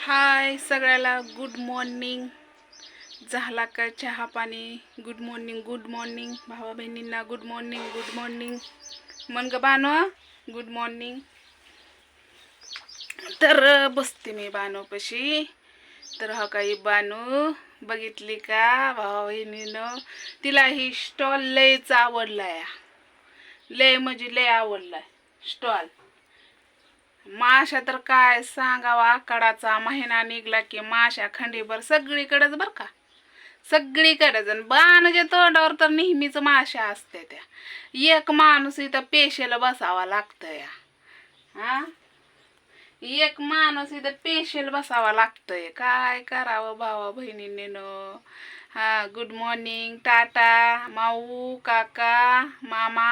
हाय सगळ्याला good morning. झाला का चहा पाणी? गुड मॉर्निंग भावा बहिणींना. गुड मॉर्निंग मन ग बानो. Good morning. तर बसते मी बानोपाशी. तर हा काही बानू बघितली का भावा बहिणीनं? तिला ही स्टॉल लयच आवडलाय. लय म्हणजे लय आवडलाय स्टॉल. माशा तर काय सांगावा, आखाडाचा महिना निघला की माशा खंडीभर सगळीकडेच बर का, सगळीकडेच. आणि बाणाच्या तोंडावर तर नेहमीच माशा असते त्या. एक माणूस इथं पेशेला बसावा लागतंय. हा, एक माणूस इथं पेशल बसावा लागतंय. काय करावं भावा बहिणींनो. हा, गुड मॉर्निंग, टाटा, माऊ, काका, मामा,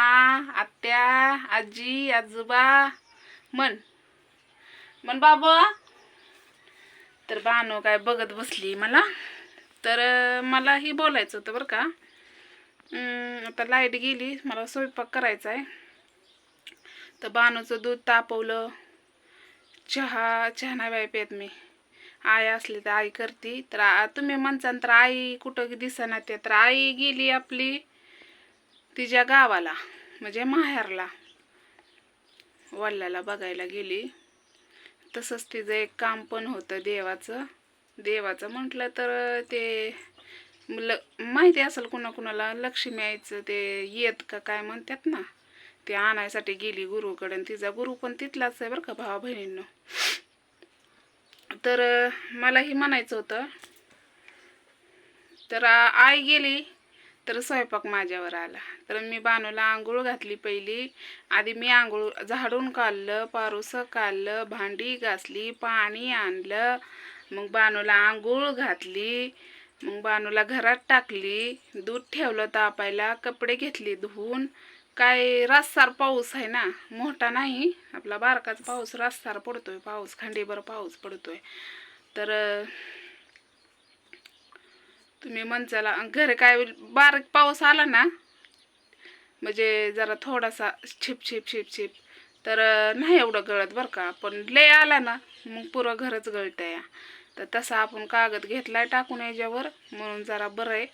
आत्या, आजी, आजोबा. मन मन बाबा. तर बानो काय बघत बसली मला. तर मलाही बोलायचं होतं बरं का. आता लाईट गेली, मला स्वयंपाक करायचा आहे. तर बानूचं दूध तापवलं. चहा नाही बाई पेत मी. आई असली तर आई करते. तर तुम्ही म्हणसान तर आई कुठं दिसेना. ते तर आई गेली आपली तिच्या गावाला, म्हणजे माहेरला, वल्ल्याला बघायला गेली. तसंच तिचं एक काम पण होतं देवाचं म्हटलं तर ते माहिती असेल कुणाला, लक्ष्मी आईचं ते येत का काय म्हणतात ना, ते आणायसाठी गेली गुरुकडे. आणि तिचा गुरु पण तिथलाच आहे बरं का भावा बहिणींनो. तर मलाही म्हणायचं होतं. तर आई गेली तर स्वयंपाक माझ्यावर आला. तर मी बानूला आंघोळ घातली पहिली. आधी मी आंघोळ झाडून काढलं, पारुसं काढलं, भांडी घासली, पाणी आणलं. मग बानूला आंघोळ घातली. मग बानूला घरात टाकली, दूध ठेवलं तापायला, कपडे घेतले धुवून. काय रास्तार पाऊस आहे ना, मोठा नाही आपला बारकाच पाऊस, रास्तार पडतोय पाऊस, खंडीभर पाऊस पडतोय. तर तुम्ही म्हणचाला घरी काय बारीक पाऊस आला ना, म्हणजे जरा थोडासा छिप तर नाही एवढं गळत बरं का. पण लय आला ना मग पुरं घरच गळतंय. तर तसा आपण कागद घेतलाय टाकून याच्यावर, म्हणून जरा बरं आहे.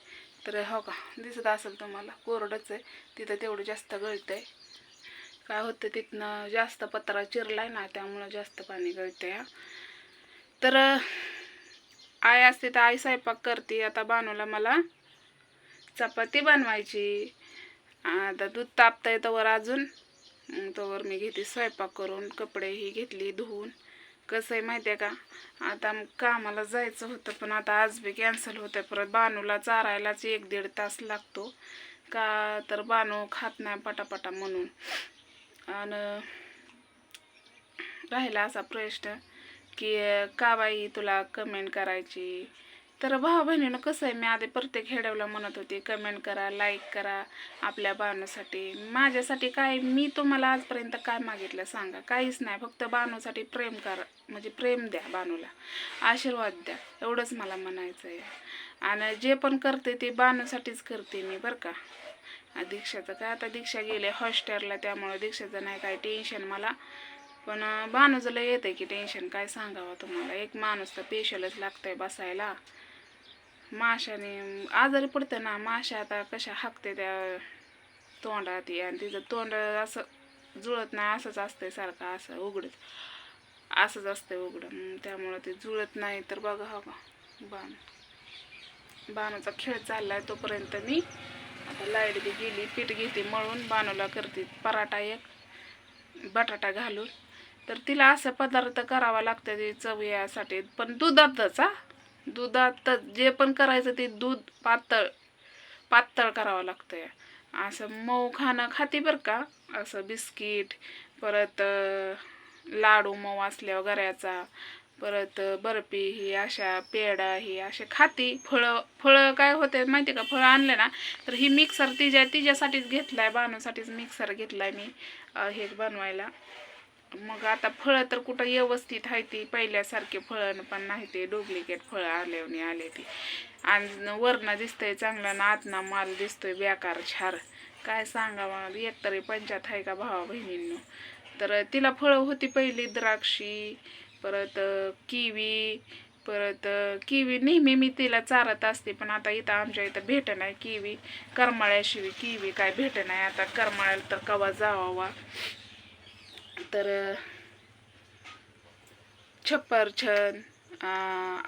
तर हो का, दिसत असेल तुम्हाला, कोरडच आहे तिथं, तेवढं जास्त गळतंय. काय होतं तिथनं जास्त पत्रा चिरलाय ना, त्यामुळं जास्त पाणी गळतंय. तर आई असते तर आई स्वयंपाक करते. आता बानूला मला चपाती बनवायची. आता दूध तापतंय तवर अजून, तवर मी घेते स्वयंपाक करून. कपडेही घेतली धुवून. कसं आहे माहिती आहे का, आता कामाला जायचं होतं पण आता आज बी कॅन्सल होतं. परत बानूला चारायलाच 1-1.5 तास लागतो का, तर बानू खात नाही पटापटा म्हणून. आणि राहिला असा प्रश्न की का बाई तुला कमेंट करायची. तर भावा बहिणीनं कसं आहे, मी आधी प्रत्येक हेडवला म्हणत होते कमेंट करा, लाईक करा आपल्या बानूसाठी. माझ्यासाठी काय, मी तुम्हाला आजपर्यंत काय मागितलं सांगा? काहीच नाही. फक्त बानूसाठी प्रेम करा, म्हणजे प्रेम द्या बानूला, आशीर्वाद द्या, एवढंच मला म्हणायचं आहे. आणि जे पण करते ते बानूसाठीच करते मी बरं का. दीक्षाचं काय, आता दीक्षा गेले हॉस्टेलला, त्यामुळे दीक्षाचं नाही काय टेन्शन मला. पण बानूचं लय येतं की टेन्शन, काय सांगावं तुम्हाला. एक माणूस तर पेशलच लागतंय बसायला. माशाने आजारी पडतं ना, माशा आता कशा हाकते त्या तोंडात, आणि तिचं तोंड असं जुळत नाही, असंच असतंय सारखं, असं उघडत असंच असतंय उघडं. त्यामुळं ते जुळत नाही. तर बघा हो का, बानूचा खेळ चाललाय. तोपर्यंत मी आता लाईट बी गेली, पीठ घेते मळून, बानूला करते पराठा एक बटाटा घालून. तर तिला असं पदार्थ करावा लागतं ते चव यासाठी, पण दुधात जे पण करायचं ते दूध पातळ करावं लागतंय. असं मऊ खाणं खाते बरं का, असं बिस्किट, परत लाडू मऊ असल्यावर गऱ्याचा, परत बर्फी ही अशा, पेढा ही असे खाती. फळं काय होते माहिती का, फळं आणले ना तर ही मिक्सर तिच्यासाठीच घेतलाय, बानूसाठीच मिक्सर घेतलाय मी हे बनवायला. मग आता फळं तर कुठं व्यवस्थित आहे ती, पहिल्यासारखे फळं पण नाही, ते डुप्लिकेट फळं आले ती. आणि वरनं दिसतंय चांगलं ना आतना माल दिसतोय बेकार छार. काय सांगावं, एकतरी पंचायत आहे का भावा बहिणींनो. तर तिला फळं होती पहिली द्राक्षी, परत किवी, परत किवी नेहमी मी तिला चारत असते, पण आता इथं आमच्या इथं भेट नाही किवी. करमाळ्याशिवाय किवी काय भेट नाही. आता करमाळ्याला तर कवा जावा. तर छप्परछन,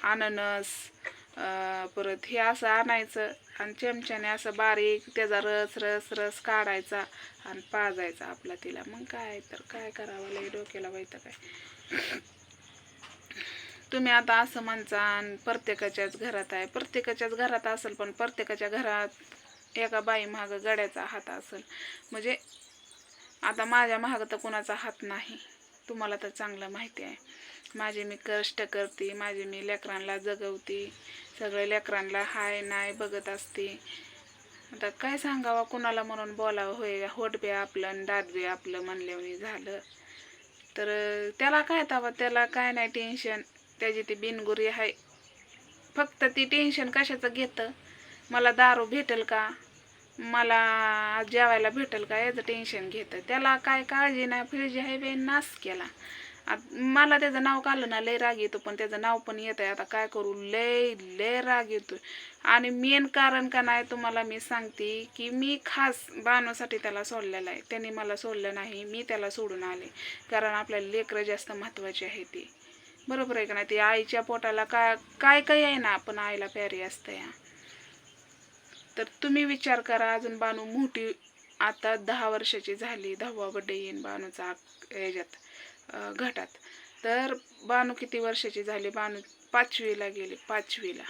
अननस, परत हे असं आणायचं आणि चमच्याने असं बारीक त्याचा रस रस रस काढायचा आणि पाजायचा आपला तिला. मग काय तर काय करावं, लई डोक्याला व्हायचं काय. तुम्ही आता असं म्हणता प्रत्येकाच्याच घरात आहे, प्रत्येकाच्याच घरात असेल, पण प्रत्येकाच्या घरात एका बाई मागं गड्याचा हात असेल. म्हणजे आता माझ्या मागं तर कुणाचा हात नाही, तुम्हाला तर चांगलं माहिती आहे. माझे मी कष्ट करते, माझे मी लेकरांना जगवते, सगळे लेकरांना हाय नाही बघत असते. आता काय सांगावं कुणाला म्हणून बोलावं, होय होट बी आपलं आणि दात बी आपलं म्हणल्याने झालं. तर त्याला काय तवा, त्याला काय नाही टेन्शन, त्याची ती बिनगुरी आहे. फक्त ती टेन्शन कशाचं घेतं, मला दारू भेटेल का, मला जेवायला भेटेल का, याचं टेन्शन घेतं. त्याला काय काळजी नाही फिळजी आहे बे, नास केला. मला त्याचं नाव काढलं ना लय राग येतो, पण त्याचं नाव पण येत आहे. आता काय करू, लय लय राग येतो. आणि मेन कारण का नाही तुम्हाला मी सांगते, की मी खास बाणूसाठी त्याला सोडलेलं आहे. त्यांनी मला सोडलं नाही, मी त्याला सोडून आले. कारण आपल्याला लेकरं जास्त महत्त्वाची आहे ती, बरोबर आहे का नाही. ती आईच्या पोटाला काय काय आहे ना, पण आईला प्यारी असतं या. तर तुम्ही विचार करा, अजून बाणू मोठी आता 10 वर्षाची झाली, 10वा बड्डे येईन बाणूचा ह्याच्यात घाटात. तर बाणू किती वर्षाची झाली, बाणू 5वीला गेली, 5वीला.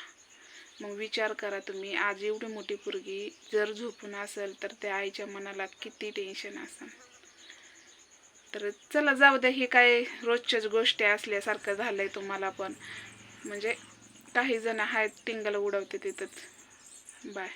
मग विचार करा तुम्ही, आज एवढी मोठी पोरगी जर झोपून असेल तर त्या आईच्या मनाला किती टेन्शन असेल. तर चला जाऊ द्या, हे काय रोजच्याच गोष्टी असल्यासारखं झालंय तुम्हाला पण. म्हणजे काही जण आहेत टिंगल उडवते तिथंच. बाय.